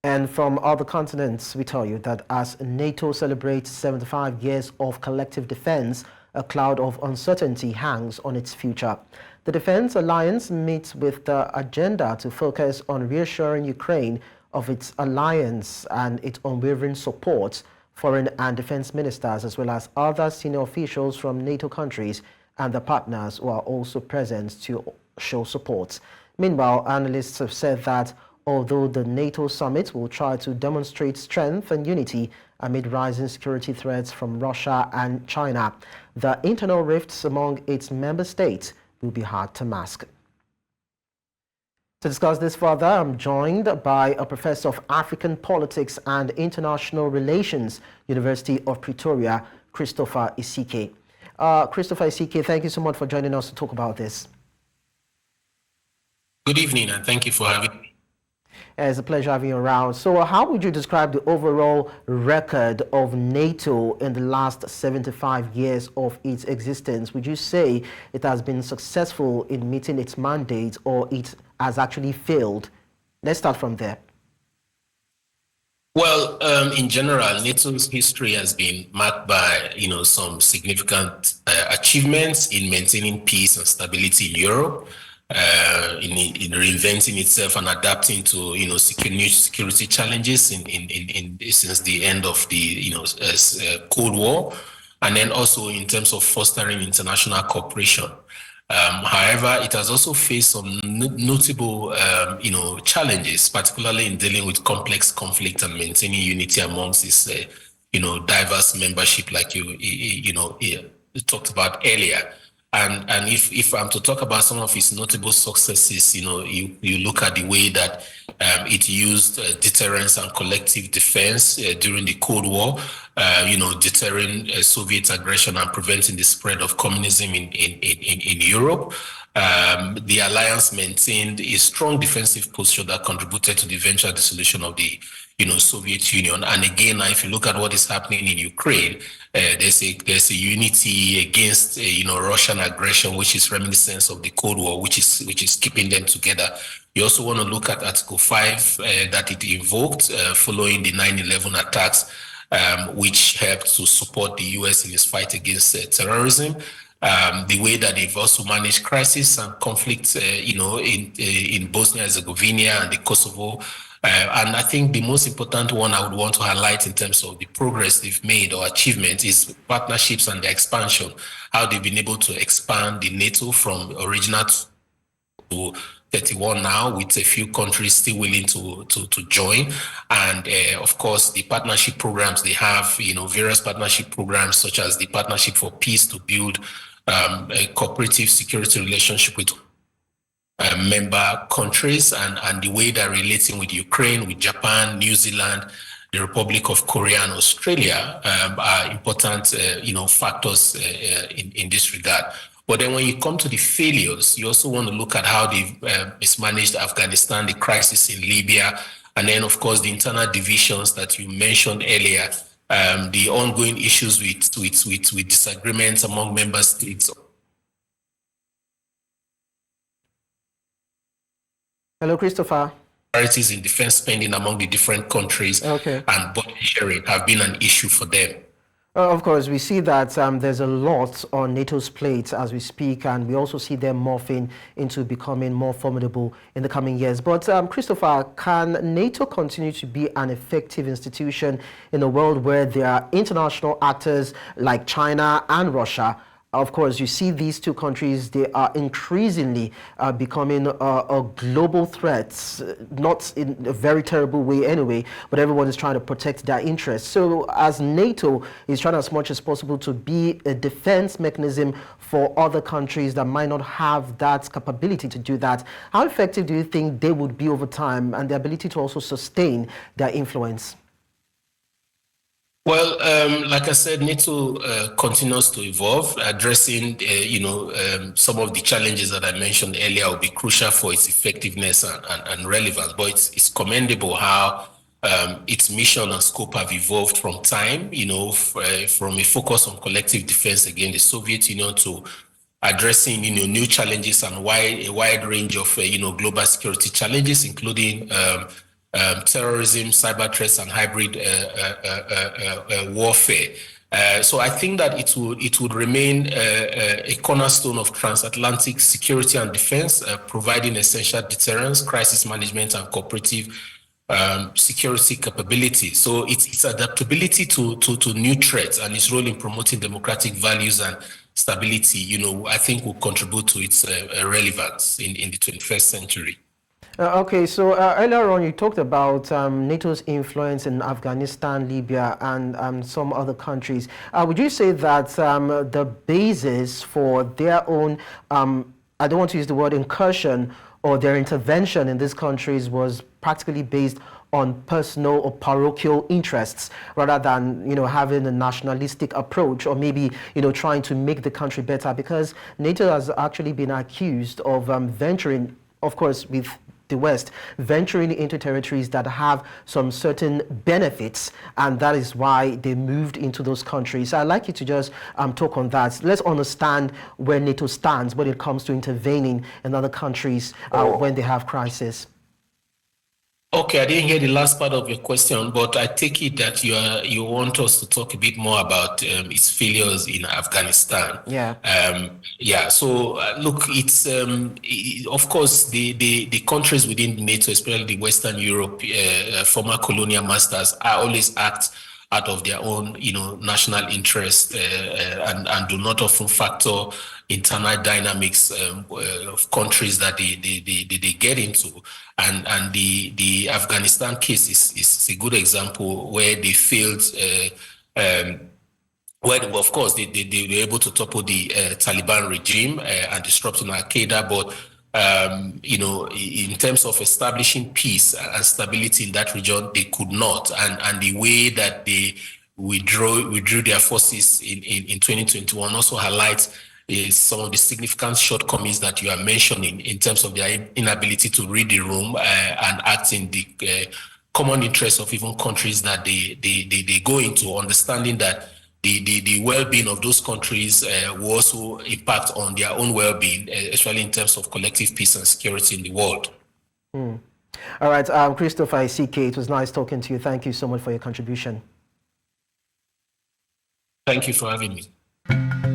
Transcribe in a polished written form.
And from other continents, we tell you that as NATO celebrates 75 years of collective defense, a cloud of uncertainty hangs on its future. The Defense Alliance meets with the agenda to focus on reassuring Ukraine of its alliance and its unwavering support. Foreign and defense ministers, as well as other senior officials from NATO countries and the partners, who are also present to show support. Meanwhile, analysts have said that although the NATO summit will try to demonstrate strength and unity amid rising security threats from Russia and China, the internal rifts among its member states will be hard to mask. To discuss this further, I'm joined by a professor of African politics and international relations, University of Pretoria, Christopher Isike. Christopher Isike, thank you so much for joining us to talk about this. Good evening, and thank you for having me. It's a pleasure having you around. So how would you describe the overall record of NATO in the last 75 years of its existence? Would you say it has been successful in meeting its mandate, or it has actually failed? Let's start from there. Well, in general, NATO's history has been marked by, some significant achievements in maintaining peace and stability in Europe. In reinventing itself and adapting to new security challenges since the end of the Cold War, and then also in terms of fostering international cooperation. However, it has also faced some notable challenges, particularly in dealing with complex conflict and maintaining unity amongst its diverse membership, like you talked about earlier. And if I'm to talk about some of its notable successes, you look at the way that it used deterrence and collective defense during the Cold War, deterring Soviet aggression and preventing the spread of communism in Europe. The alliance maintained a strong defensive posture that contributed to the eventual dissolution of the Soviet Union. And again, if you look at what is happening in Ukraine, there's a unity against Russian aggression, which is reminiscent of the Cold War, which is keeping them together. You also want to look at Article 5 that it invoked following the 9/11 attacks, which helped to support the US in its fight against terrorism. The way that they've also managed crisis and conflicts, in Bosnia and Herzegovina and the Kosovo. And I think the most important one I would want to highlight in terms of the progress they've made or achievement is partnerships and the expansion, how they've been able to expand the NATO from original to 31 now, with a few countries still willing to join. And of course, the partnership programs they have, various partnership programs such as the Partnership for Peace to build a cooperative security relationship with member countries, and the way they're relating with Ukraine, with Japan, New Zealand, the Republic of Korea, and Australia are important, factors in this regard. But then when you come to the failures, you also want to look at how they've mismanaged Afghanistan, the crisis in Libya, and then, of course, the internal divisions that you mentioned earlier, the ongoing issues with disagreements among member states. Hello, Christopher. Priorities in defense spending among the different countries, okay, and budget sharing have been an issue for them. Of course, we see that there's a lot on NATO's plate as we speak, and we also see them morphing into becoming more formidable in the coming years. But Christopher, can NATO continue to be an effective institution in a world where there are international actors like China and Russia? Of course, you see these two countries, they are increasingly becoming a global threat, not in a very terrible way anyway, but everyone is trying to protect their interests. So as NATO is trying as much as possible to be a defense mechanism for other countries that might not have that capability to do that, how effective do you think they would be over time, and the ability to also sustain their influence? Well, like I said, NATO continues to evolve. Addressing, some of the challenges that I mentioned earlier will be crucial for its effectiveness and relevance. But it's commendable how its mission and scope have evolved from time, from a focus on collective defense against the Soviet Union to addressing, new challenges and a wide range of, global security challenges, including terrorism, cyber threats, and hybrid warfare. So I think that it would remain a cornerstone of transatlantic security and defense, providing essential deterrence, crisis management, and cooperative security capability. So its adaptability to new threats and its role in promoting democratic values and stability, I think will contribute to its relevance in the 21st century. Okay, so earlier on you talked about NATO's influence in Afghanistan, Libya, and some other countries. Would you say that the basis for their own, I don't want to use the word incursion, or their intervention in these countries was practically based on personal or parochial interests rather than, having a nationalistic approach or maybe, trying to make the country better? Because NATO has actually been accused of venturing, of course, with the West, venturing into territories that have some certain benefits, and that is why they moved into those countries. So I'd like you to just talk on that. Let's understand where NATO stands when it comes to intervening in other countries when they have crisis. Okay, I didn't hear the last part of your question, but I take it that you want us to talk a bit more about its failures in Afghanistan. Yeah. So look, it's of course the countries within NATO, especially the Western Europe, former colonial masters, always act out of their own, national interest and do not often factor internal dynamics of countries that they get into. And the Afghanistan case is a good example where they failed, where, of course, they were able to topple the Taliban regime and disrupting Al-Qaeda, but in terms of establishing peace and stability in that region, they could not. And the way that they withdrew their forces in 2021 also highlights some of the significant shortcomings that you are mentioning in terms of their inability to read the room and act in the common interests of even countries that they go into, understanding that the well-being of those countries will also impact on their own well-being, especially in terms of collective peace and security in the world. All right, Christopher Isike, it was nice talking to you. Thank you so much for your contribution. Thank you for having me.